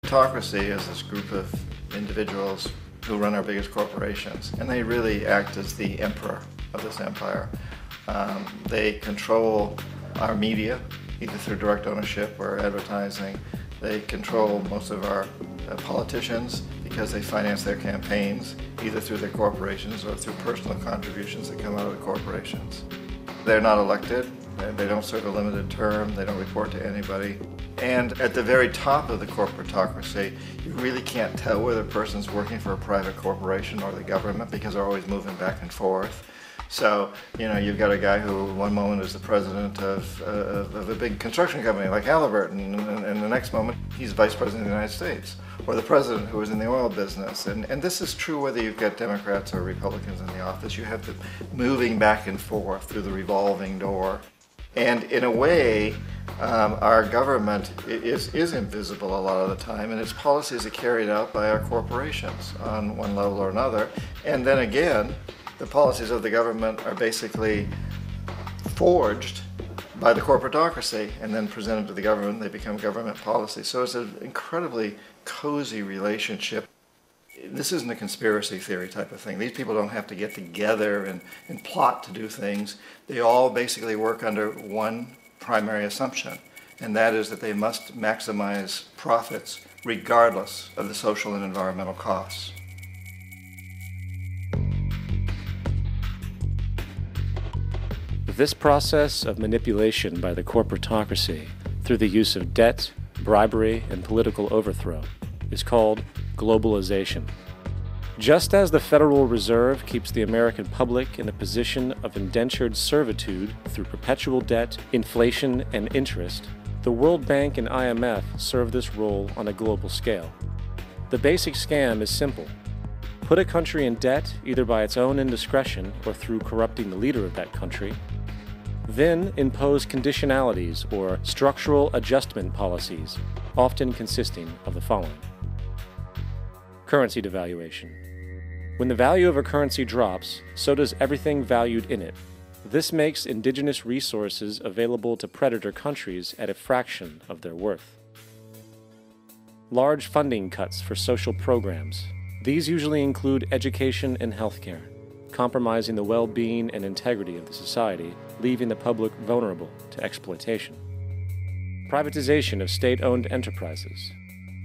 corporatocracy is this group of individuals who run our biggest corporations, and they really act as the emperor of this empire. They control our media, either through direct ownership or advertising. They control most of our politicians because they finance their campaigns, either through their corporations or through personal contributions that come out of the corporations. They're not elected, they don't serve a limited term, they don't report to anybody. And at the very top of the corporatocracy, you really can't tell whether a person's working for a private corporation or the government because they're always moving back and forth. So, you've got a guy who one moment is the president of a big construction company like Halliburton, and the next moment he's vice president of the United States, or the president who is in the oil business. And this is true whether you've got Democrats or Republicans in the office. You have them moving back and forth through the revolving door. And in a way, our government is invisible a lot of the time, and its policies are carried out by our corporations on one level or another. And then again, the policies of the government are basically forged by the corporatocracy and then presented to the government. They become government policy. So it's an incredibly cozy relationship. This isn't a conspiracy theory type of thing. These people don't have to get together and plot to do things. They all basically work under one primary assumption, and that is that they must maximize profits regardless of the social and environmental costs. This process of manipulation by the corporatocracy through the use of debt, bribery, and political overthrow is called globalization. Just as the Federal Reserve keeps the American public in a position of indentured servitude through perpetual debt, inflation, and interest, the World Bank and IMF serve this role on a global scale. The basic scam is simple. Put a country in debt either by its own indiscretion or through corrupting the leader of that country, then impose conditionalities or structural adjustment policies, often consisting of the following. Currency devaluation. When the value of a currency drops, so does everything valued in it. This makes indigenous resources available to predator countries at a fraction of their worth. Large funding cuts for social programs. These usually include education and healthcare, compromising the well-being and integrity of the society, leaving the public vulnerable to exploitation. Privatization of state-owned enterprises.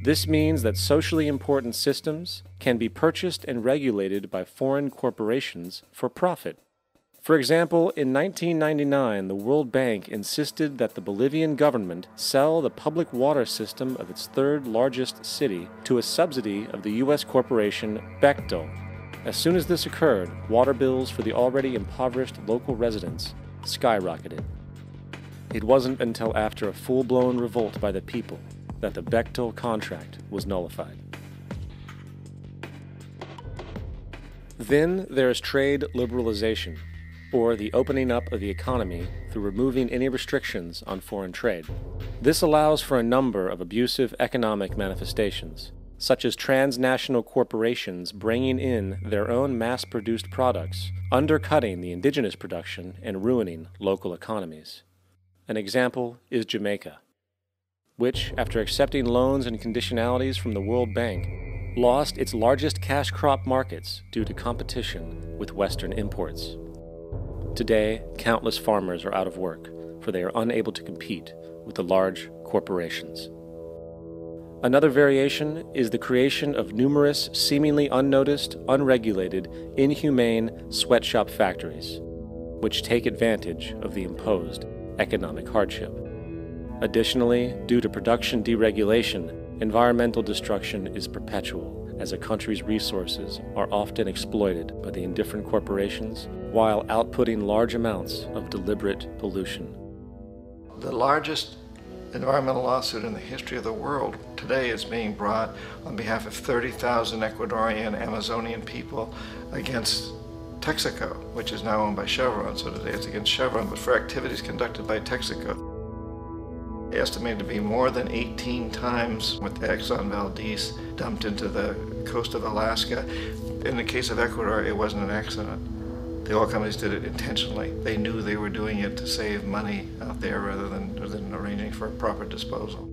This means that socially important systems can be purchased and regulated by foreign corporations for profit. For example, in 1999, the World Bank insisted that the Bolivian government sell the public water system of its third largest city to a subsidy of the U.S. corporation Bechtel. As soon as this occurred, water bills for the already impoverished local residents skyrocketed. It wasn't until after a full-blown revolt by the people that the Bechtel contract was nullified. Then there is trade liberalization, or the opening up of the economy through removing any restrictions on foreign trade. This allows for a number of abusive economic manifestations, such as transnational corporations bringing in their own mass-produced products, undercutting the indigenous production and ruining local economies. An example is Jamaica, which, after accepting loans and conditionalities from the World Bank, lost its largest cash crop markets due to competition with Western imports. Today, countless farmers are out of work, for they are unable to compete with the large corporations. Another variation is the creation of numerous, seemingly unnoticed, unregulated, inhumane sweatshop factories, which take advantage of the imposed economic hardship. Additionally, due to production deregulation, environmental destruction is perpetual, as a country's resources are often exploited by the indifferent corporations while outputting large amounts of deliberate pollution. The largest environmental lawsuit in the history of the world today is being brought on behalf of 30,000 Ecuadorian Amazonian people against Texaco, which is now owned by Chevron. So today it's against Chevron, but for activities conducted by Texaco. Estimated to be more than 18 times what the Exxon Valdez dumped into the coast of Alaska. In the case of Ecuador, it wasn't an accident. The oil companies did it intentionally. They knew they were doing it to save money out there rather than arranging for proper disposal.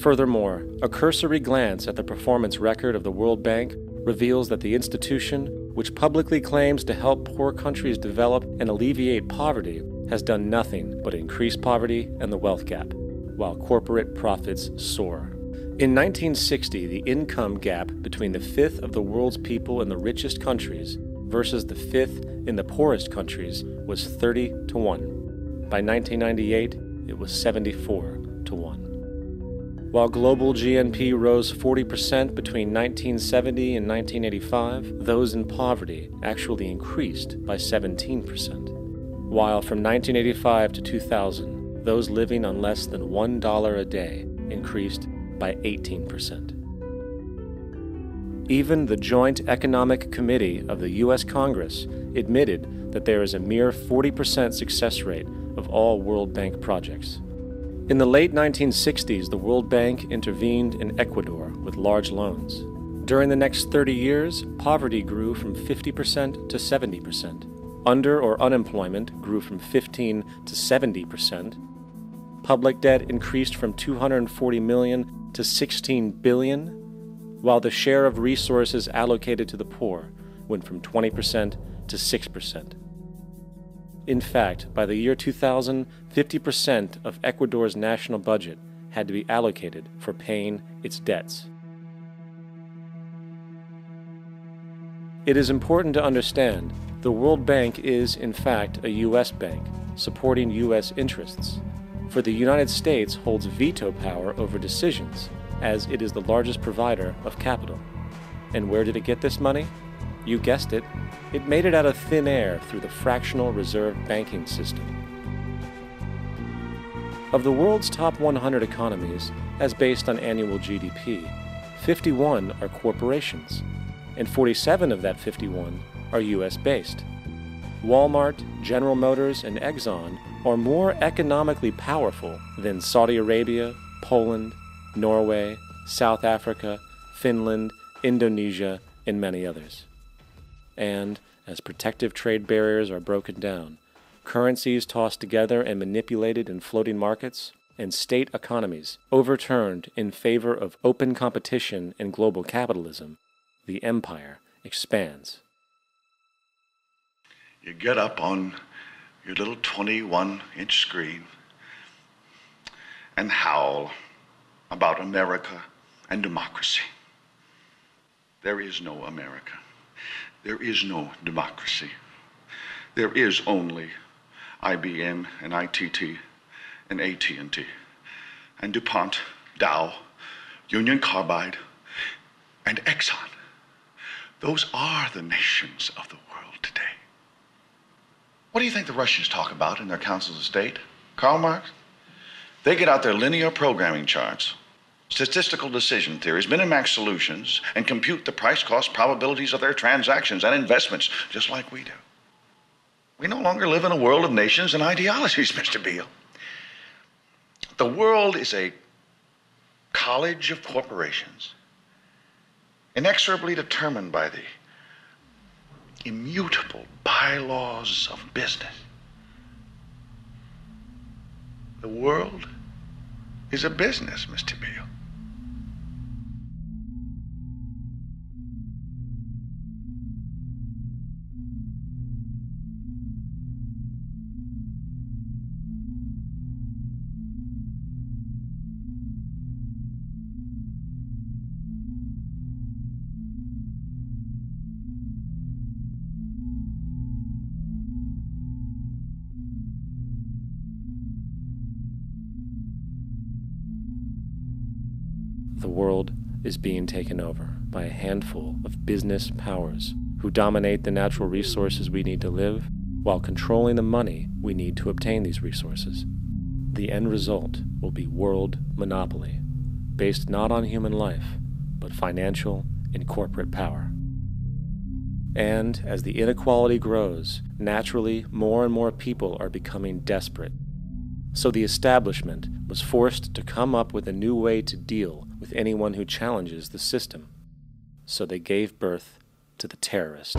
Furthermore, a cursory glance at the performance record of the World Bank reveals that the institution, which publicly claims to help poor countries develop and alleviate poverty, has done nothing but increase poverty and the wealth gap, while corporate profits soar. In 1960, the income gap between the fifth of the world's people in the richest countries versus the fifth in the poorest countries was 30 to 1. By 1998, it was 74 to 1. While global GNP rose 40% between 1970 and 1985, those in poverty actually increased by 17%. While from 1985 to 2000, those living on less than $1 a day increased by 18%. Even the Joint Economic Committee of the U.S. Congress admitted that there is a mere 40% success rate of all World Bank projects. In the late 1960s, the World Bank intervened in Ecuador with large loans. During the next 30 years, poverty grew from 50% to 70%. Under or unemployment grew from 15 to 70%. Public debt increased from $240 million to $16 billion, while the share of resources allocated to the poor went from 20% to 6%. In fact, by the year 2000, 50% of Ecuador's national budget had to be allocated for paying its debts. It is important to understand the World Bank is, in fact, a U.S. bank, supporting U.S. interests. For the United States holds veto power over decisions, as it is the largest provider of capital. And where did it get this money? You guessed it, it made it out of thin air through the fractional reserve banking system. Of the world's top 100 economies, as based on annual GDP, 51 are corporations, and 47 of that 51 are US-based. Walmart, General Motors, and Exxon are more economically powerful than Saudi Arabia, Poland, Norway, South Africa, Finland, Indonesia, and many others. And, as protective trade barriers are broken down, currencies tossed together and manipulated in floating markets, and state economies overturned in favor of open competition and global capitalism, the empire expands. You get up on your little 21-inch screen and howl about America and democracy. There is no America. There is no democracy. There is only IBM and ITT and AT&T and DuPont, Dow, Union Carbide, and Exxon. Those are the nations of the world today. What do you think the Russians talk about in their councils of state? Karl Marx? They get out their linear programming charts, statistical decision theories, Minimax solutions, and compute the price-cost probabilities of their transactions and investments, just like we do. We no longer live in a world of nations and ideologies, Mr. Beale. The world is a college of corporations, inexorably determined by the immutable bylaws of business. The world is a business, Mr. Beale. The world is being taken over by a handful of business powers who dominate the natural resources we need to live while controlling the money we need to obtain these resources. The end result will be world monopoly, based not on human life, but financial and corporate power. And as the inequality grows, naturally more and more people are becoming desperate. So the establishment was forced to come up with a new way to deal with anyone who challenges the system. So they gave birth to the terrorist.